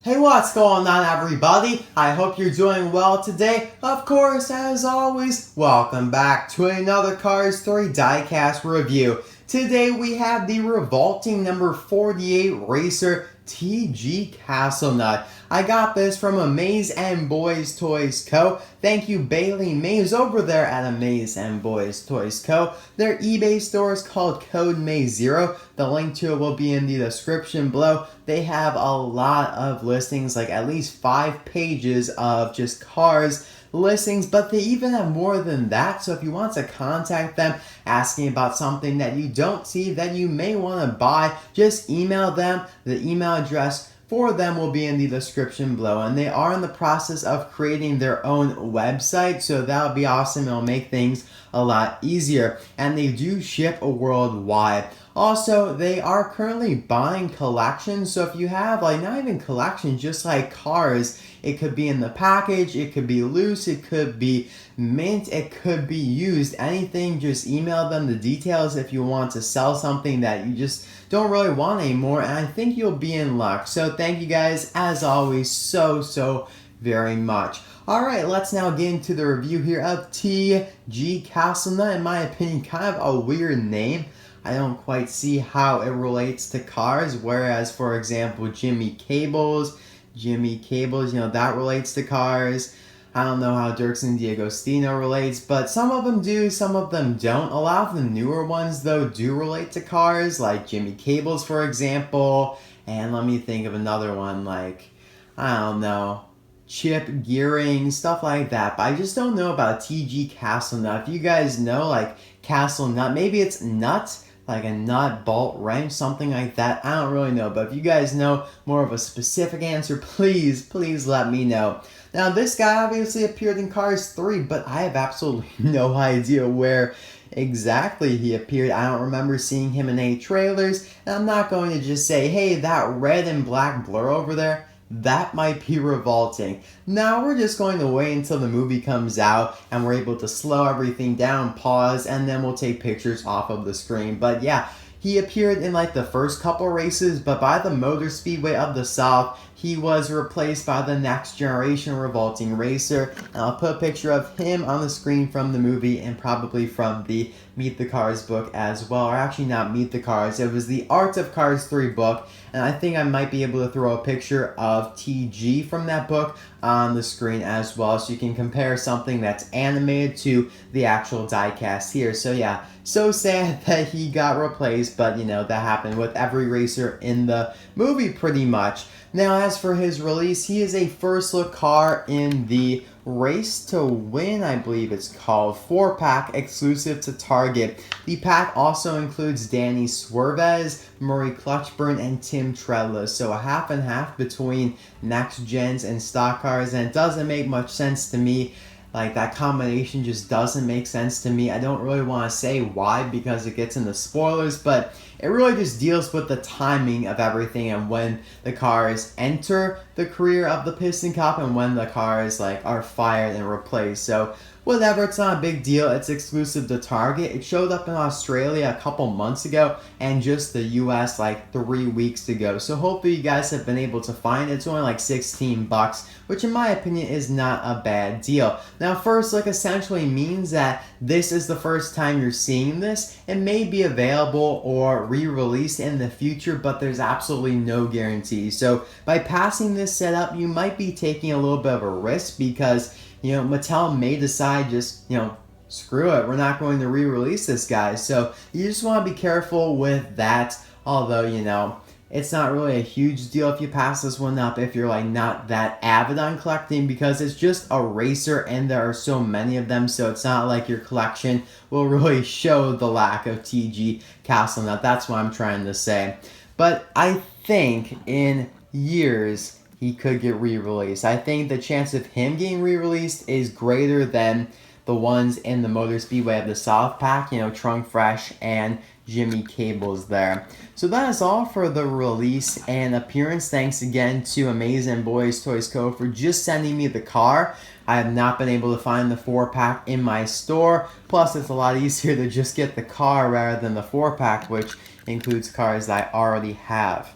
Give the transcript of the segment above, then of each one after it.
Hey, what's going on, everybody? I hope you're doing well today. Of course, as always, welcome back to another Cars 3 diecast review. Today we have the revolting number 48 Racer TG Castlenut. I got this from Amaze and Boys Toys Co. Thank you, Bailey Mays, over there at Amaze and Boys Toys Co. Their eBay store is called Code May 0. The link to it will be in the description below. They have a lot of listings, like at least 5 pages of just cars listings, but they even have more than that. So if you want to contact them asking about something that you don't see that you may want to buy, just email them. The email address for them will be in the description below, and they are in the process of creating their own website, so that'll be awesome. It'll make things a lot easier, and they do ship worldwide. Also, they are currently buying collections, so if you have, like, not even collections, just like cars, it could be in the package, it could be loose, it could be mint, it could be used, anything, just email them the details if you want to sell something that you just don't really want anymore, and I think you'll be in luck. So thank you guys, as always, so very much. Alright, let's now get into the review here of TG Castlenut. In my opinion, kind of a weird name. I don't quite see how it relates to cars, whereas, for example, Jimmy Cables, you know, that relates to cars. I don't know how Dirksen D'Agostino relates, but some of them do, some of them don't. A lot of the newer ones, though, do relate to cars, like Jimmy Cables, for example. And let me think of another one, like, I don't know, Chip Gearing, stuff like that. But I just don't know about TG Castlenut. If you guys know, like, Castlenut, maybe it's nut, like a nut, bolt, wrench, something like that. I don't really know, but if you guys know more of a specific answer, please let me know. Now, this guy obviously appeared in Cars 3, but I have absolutely no idea where exactly he appeared. I don't remember seeing him in any trailers, and I'm not going to just say, hey, that red and black blur over there, that might be revolting. Now we're just going to wait until the movie comes out and we're able to slow everything down, pause, and then we'll take pictures off of the screen. But yeah, he appeared in like the first couple races, but by the Motor Speedway of the South, he was replaced by the next generation revolting racer. And I'll put a picture of him on the screen from the movie and probably from the Meet the Cars book as well. Or actually not Meet the Cars, it was the Art of Cars 3 book. And I think I might be able to throw a picture of TG from that book on the screen as well, so you can compare something that's animated to the actual diecast here. So yeah, so sad that he got replaced, but you know, that happened with every racer in the movie pretty much. Now, as for his release, he is a first look car in the Race to Win, I believe it's called, 4-pack exclusive to Target. The pack also includes Danny Swervez, Murray Clutchburn, and Tim Treadless, so a half and half between next gens and stock cars, and it doesn't make much sense to me. Like, that combination just doesn't make sense to me. I don't really want to say why because it gets into spoilers, but it really just deals with the timing of everything and when the cars enter the career of the Piston Cup and when the cars like are fired and replaced. So whatever, it's not a big deal. It's exclusive to Target. It showed up in Australia a couple months ago and just the US like 3 weeks ago. So hopefully you guys have been able to find it. It's only like 16 bucks, which in my opinion is not a bad deal. Now, first look essentially means that this is the first time you're seeing this. It may be available or re-released in the future, but there's absolutely no guarantee. So by passing this setup, you might be taking a little bit of a risk because, you know, Mattel may decide just, you know, screw it, we're not going to re-release this guy. So you just want to be careful with that, although, you know, it's not really a huge deal if you pass this one up if you're like not that avid on collecting, because it's just a racer and there are so many of them, so it's not like your collection will really show the lack of TG Castlenut. That's what I'm trying to say. But I think in years he could get re-released. I think the chance of him getting re-released is greater than the ones in the Motor Speedway of the South pack, you know, Trunk Fresh and Jimmy Cables there. So that is all for the release and appearance. Thanks again to Amaze and Boys Toys Co. for just sending me the car. I have not been able to find the 4-pack in my store. Plus, it's a lot easier to just get the car rather than the 4-pack, which includes cars that I already have.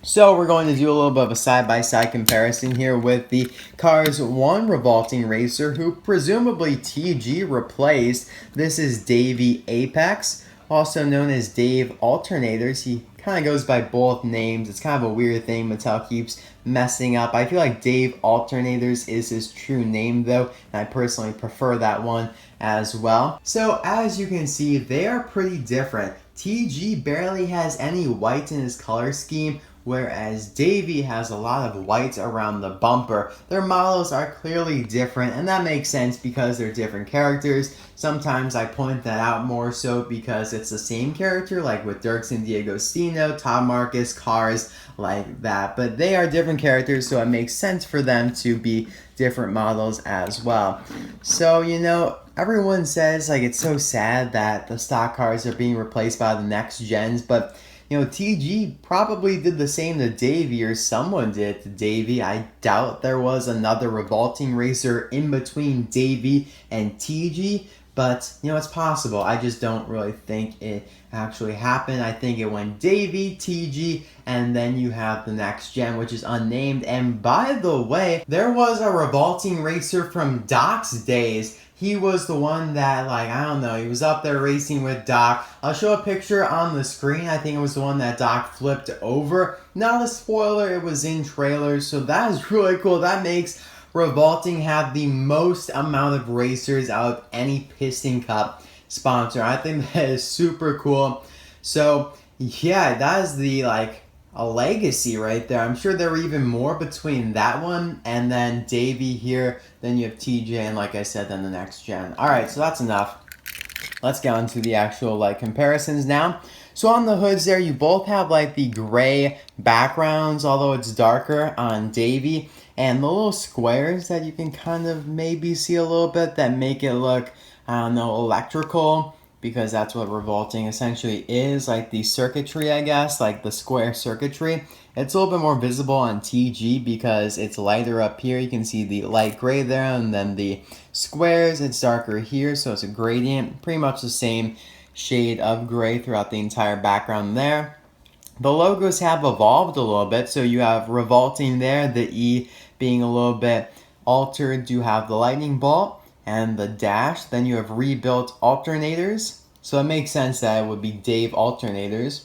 So we're going to do a little bit of a side-by-side comparison here with the Cars 1 Revolting Racer, who presumably TG replaced. This is Davey Apex, also known as Dave Alternators. He kind of goes by both names. It's kind of a weird thing Mattel keeps messing up. I feel like Dave Alternators is his true name though, and I personally prefer that one as well. So as you can see, they are pretty different. TG barely has any white in his color scheme, whereas Davey has a lot of white around the bumper. Their models are clearly different, and that makes sense because they're different characters. Sometimes I point that out more so because it's the same character, like with Dirksen, Diego Stino, Tom Marcus, Cars, like that. But they are different characters, so it makes sense for them to be different models as well. So, you know, everyone says like it's so sad that the stock cars are being replaced by the next gens, but you know, TG probably did the same to Davey, or someone did to Davey. I doubt there was another Revolting Racer in between Davey and TG, but you know, it's possible. I just don't really think it actually happened. I think it went Davey, TG, and then you have the next gen, which is unnamed. And by the way, there was a Revolting Racer from Doc's days. He was the one that, like, I don't know, he was up there racing with Doc. I'll show a picture on the screen. I think it was the one that Doc flipped over. Not a spoiler, it was in trailers, so that is really cool. That makes Revolting have the most amount of racers out of any Piston Cup sponsor. I think that is super cool. So, yeah, that is the, like, a legacy right there. I'm sure there were even more between that one and then Davey here. Then you have TJ, and like I said, then the next gen. Alright, so that's enough. Let's get on to the actual like comparisons now. So on the hoods there, you both have like the gray backgrounds, although it's darker on Davey. And the little squares that you can kind of maybe see a little bit that make it look, I don't know, electrical. Because that's what Revolting essentially is, like the circuitry, I guess, like the square circuitry. It's a little bit more visible on TG because it's lighter up here. You can see the light gray there, and then the squares, it's darker here, so it's a gradient. Pretty much the same shade of gray throughout the entire background there. The logos have evolved a little bit, so you have Revolting there, the E being a little bit altered. You have the lightning bolt and the dash. Then you have rebuilt alternators, so it makes sense that it would be Dave Alternators.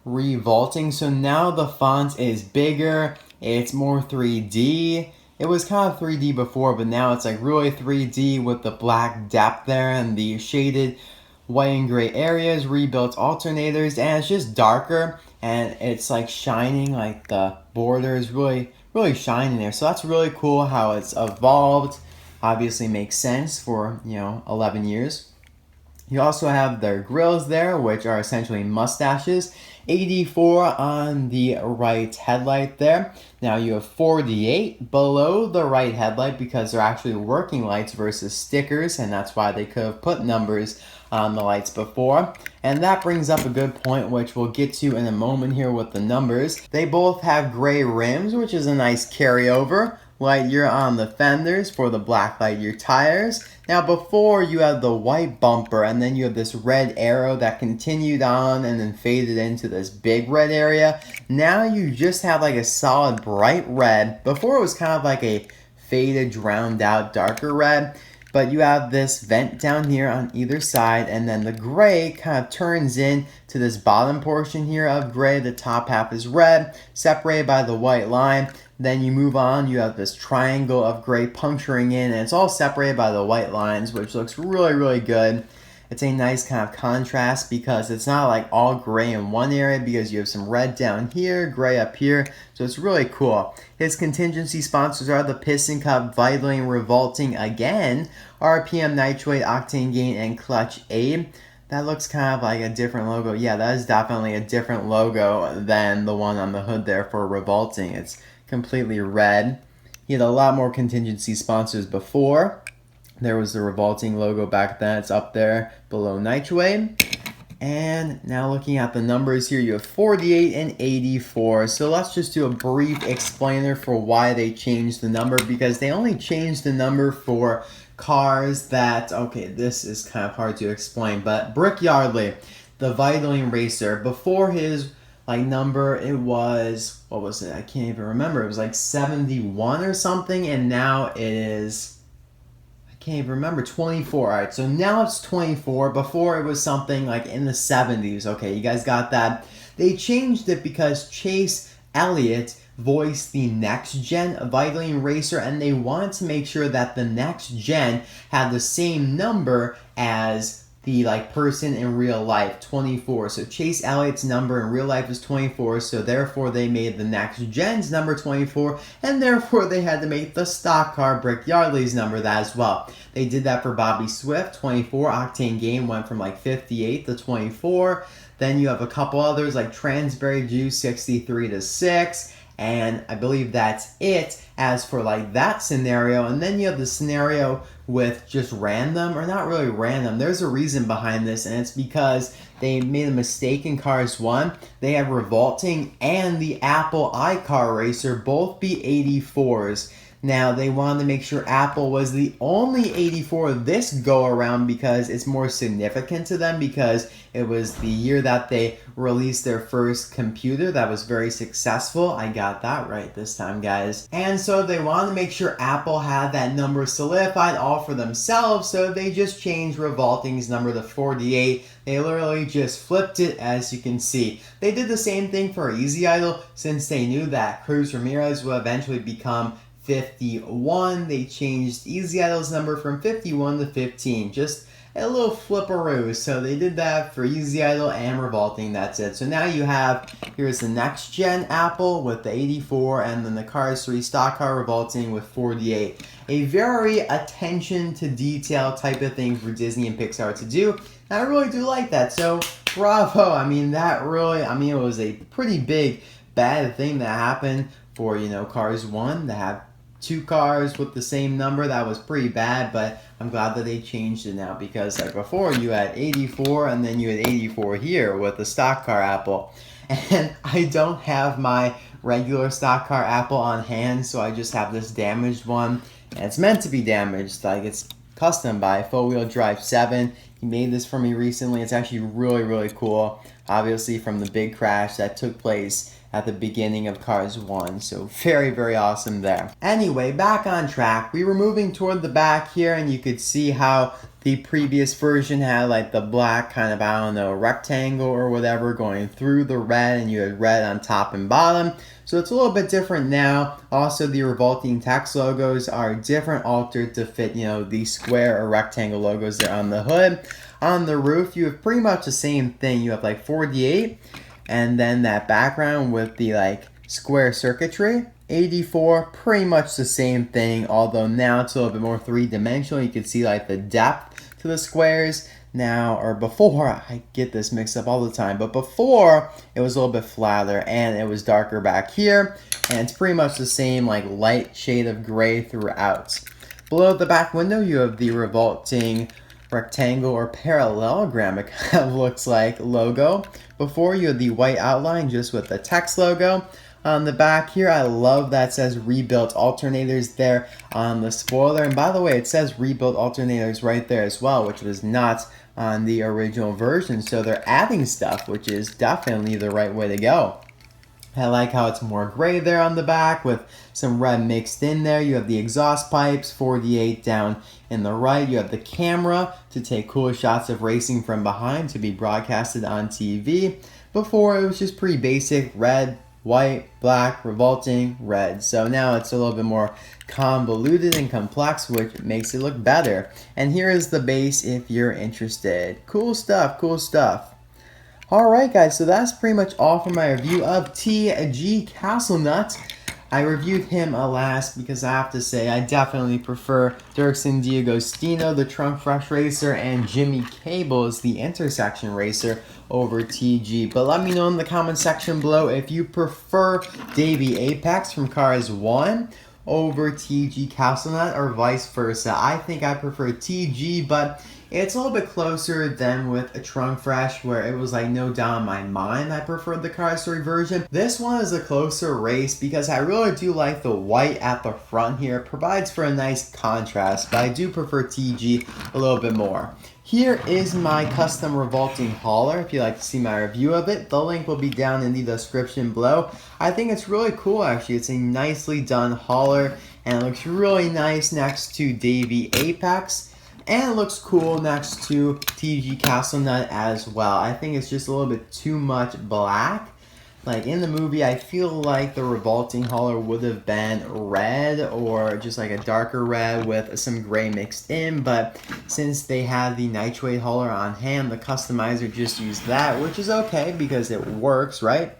Revolting, so now the font is bigger, it's more 3D. It was kind of 3D before, but now it's like really 3D with the black depth there and the shaded white and gray areas. Rebuilt alternators, and it's just darker, and it's like shining, like the border is really shining there. So that's really cool how it's evolved. Obviously makes sense for, you know, 11 years. You also have their grills there, which are essentially mustaches. 84 on the right headlight there. Now you have 48 below the right headlight because they're actually working lights versus stickers, and that's why they could have put numbers on the lights before. And that brings up a good point, which we'll get to in a moment here with the numbers. They both have gray rims, which is a nice carryover. Light year on the fenders for the black light year tires. Now before you had the white bumper, and then you have this red arrow that continued on and then faded into this big red area. Now you just have like a solid bright red. Before it was kind of like a faded, drowned out, darker red. But you have this vent down here on either side, and then the gray kind of turns in to this bottom portion here of gray. The top half is red, separated by the white line. Then you move on, you have this triangle of gray puncturing in, and it's all separated by the white lines, which looks really good. It's a nice kind of contrast because it's not like all gray in one area, because you have some red down here, gray up here, so it's really cool. His contingency sponsors are the Piston Cup, Vitally Revolting again, RPM, Nitrate, Octane Gain, and Clutch Aid. That looks kind of like a different logo. Yeah, that is definitely a different logo than the one on the hood there for Revolting. It's completely red. He had a lot more contingency sponsors before. There was the Revolting logo back then. It's up there below Nitro-Wave. And now looking at the numbers here, you have 48 and 84. So let's just do a brief explainer for why they changed the number, because they only changed the number for cars that, okay, this is kind of hard to explain, but Brick Yardley, the Vitally Racer, before his like number, it was, what was it? I can't even remember. It was like 71 or something, and now it is, I can't even remember, 24. All right, so now it's 24. Before it was something like in the 70s. Okay, you guys got that? They changed it because Chase Elliott voiced the next gen Vitaling Racer, and they wanted to make sure that the next gen had the same number as the person in real life, 24. So Chase Elliott's number in real life is 24, so therefore they made the next gen's number 24, and therefore they had to make the stock car Brick Yardley's number that as well. They did that for Bobby Swift, 24. Octane Game went from 58 to 24. Then you have a couple others like Transberry Juice, 63 to 6. And I believe that's it as for that scenario. And then you have the scenario with just random, or not really random. There's a reason behind this, and it's because they made a mistake in Cars 1. They have Revolting and the Apple iCar Racer both be 84s. Now, they wanted to make sure Apple was the only 84 this go around because it's more significant to them, because it was the year that they released their first computer that was very successful. I got that right this time, guys. And so they wanted to make sure Apple had that number solidified all for themselves, so they just changed Revolting's number to 48. They literally just flipped it, as you can see. They did the same thing for Easy Idol, since they knew that Cruz Ramirez would eventually become 51. They changed Easy Idol's number from 51 to 15. Just a little flipperoo. So they did that for Easy Idol and Revolting. That's it. So now you have, here's the next gen Apple with the 84, and then the Cars 3 stock car Revolting with 48. A very attention to detail type of thing for Disney and Pixar to do. And I really do like that. So bravo. I mean, that really, it was a pretty big bad thing that happened for, Cars 1 to have two cars with the same number. That was pretty bad, but I'm glad that they changed it now, because before you had 84 and then you had 84 here with the stock car Apple. And I don't have my regular stock car Apple on hand, so I just have this damaged one, and it's meant to be damaged. It's custom by 4-Wheel Drive 7. He made this for me recently. It's actually really, really cool, obviously from the big crash that took place at the beginning of Cars 1. So very, very awesome there. Anyway, back on track. We were moving toward the back here, and you could see how the previous version had the black kind of, rectangle or whatever going through the red, and you had red on top and bottom. So it's a little bit different now. Also, the Revolting text logos are different, altered to fit, the square or rectangle logos there on the hood. On the roof, you have pretty much the same thing. You have 48. And then that background with the square circuitry, 84, pretty much the same thing, although now it's a little bit more three-dimensional. You can see the depth to the squares now, or before, I get this mixed up all the time, but before it was a little bit flatter and it was darker back here, and it's pretty much the same light shade of gray throughout. Below the back window, you have the Revolting rectangle or parallelogram, it kind of looks like, logo. Before, you had the white outline just with the text logo. On the back here, I love that says rebuilt alternators there on the spoiler. And by the way, it says rebuilt alternators right there as well, which was not on the original version. So they're adding stuff, which is definitely the right way to go. I like how it's more gray there on the back with some red mixed in there. You have the exhaust pipes, 48 down in the right. You have the camera to take cool shots of racing from behind to be broadcasted on TV. Before, it was just pretty basic, red, white, black, Revolting, red. So now it's a little bit more convoluted and complex, which makes it look better. And here is the base if you're interested. Cool stuff, cool stuff. Alright guys, so that's pretty much all for my review of TG Castlenut. I reviewed him last because I have to say I definitely prefer Dirksen D'Agostino, the Trunk Fresh Racer, and Jimmy Cables, the Intersection Racer, over TG. But let me know in the comment section below if you prefer Davey Apex from Cars 1 over TG Castlenut or vice versa. I think I prefer TG, but it's a little bit closer than with a Trunk Fresh, where it was no doubt in my mind I preferred the Cars 3 version. This one is a closer race because I really do like the white at the front here. It provides for a nice contrast, but I do prefer TG a little bit more. Here is my custom revolting hauler. If you'd like to see my review of it, the link will be down in the description below. I think it's really cool actually. It's a nicely done hauler and it looks really nice next to Davy Apex. And it looks cool next to TG Castlenut as well. I think it's just a little bit too much black. Like in the movie, I feel like the revolting hauler would have been red or just like a darker red with some gray mixed in. But since they have the nitro hauler on hand, the customizer just used that, which is okay because it works, right?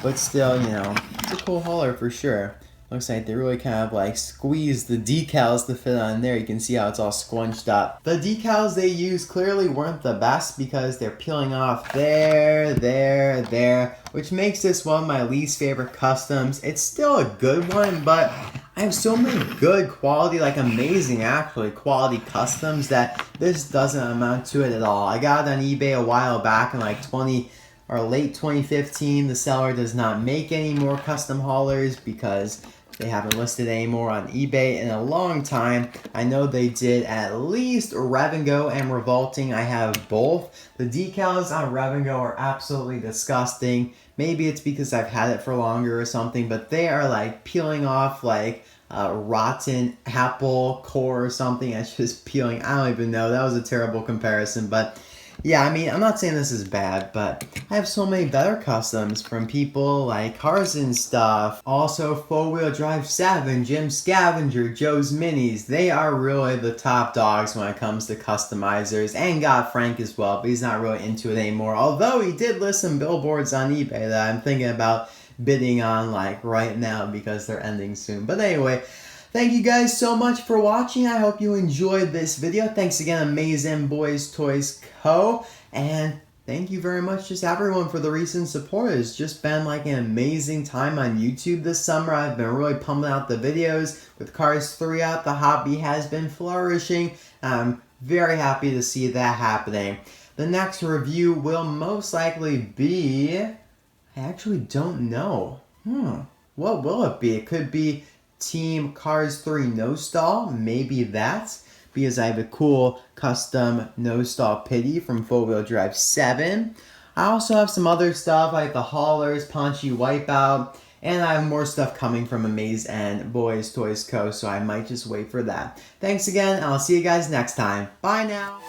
But still, you know, it's a cool hauler for sure. Looks like they really kind of like squeezed the decals to fit on there. You can see how it's all squunched up. The decals they used clearly weren't the best because they're peeling off there, which makes this one of my least favorite customs. It's still a good one, but I have so many good quality, like amazing actually, quality customs that this doesn't amount to it at all. I got it on eBay a while back in like late 2015. The seller does not make any more custom haulers because they haven't listed anymore on eBay in a long time. I know they did at least Rev and Go and Revolting. I have both. The decals on Rev and Go are absolutely disgusting. Maybe it's because I've had it for longer or something, but they are like peeling off like rotten apple core or something. It's just peeling. I don't even know. That was a terrible comparison, but yeah, I mean, I'm not saying this is bad, but I have so many better customs from people like Cars and Stuff. Also, 4-Wheel Drive 7, Jim Scavenger, Joe's Minis. They are really the top dogs when it comes to customizers. And got Frank as well, but he's not really into it anymore. Although he did list some billboards on eBay that I'm thinking about bidding on like right now because they're ending soon. But anyway, thank you guys so much for watching. I hope you enjoyed this video. Thanks again, Amazing Boys Toys Co. And thank you very much just everyone for the recent support. It's just been like an amazing time on YouTube this summer. I've been really pumping out the videos. With Cars 3 out, the hobby has been flourishing. I'm very happy to see that happening. The next review will most likely be... I actually don't know. What will it be? It could be Team Cars 3 No Stall, maybe that, because I have a cool custom No Stall Pity from 4-Wheel Drive 7. I also have some other stuff like the haulers, Paunchy Wipeout, and I have more stuff coming from Amaze and Boys Toys Co. So I might just wait for that. Thanks again, and I'll see you guys next time. Bye now.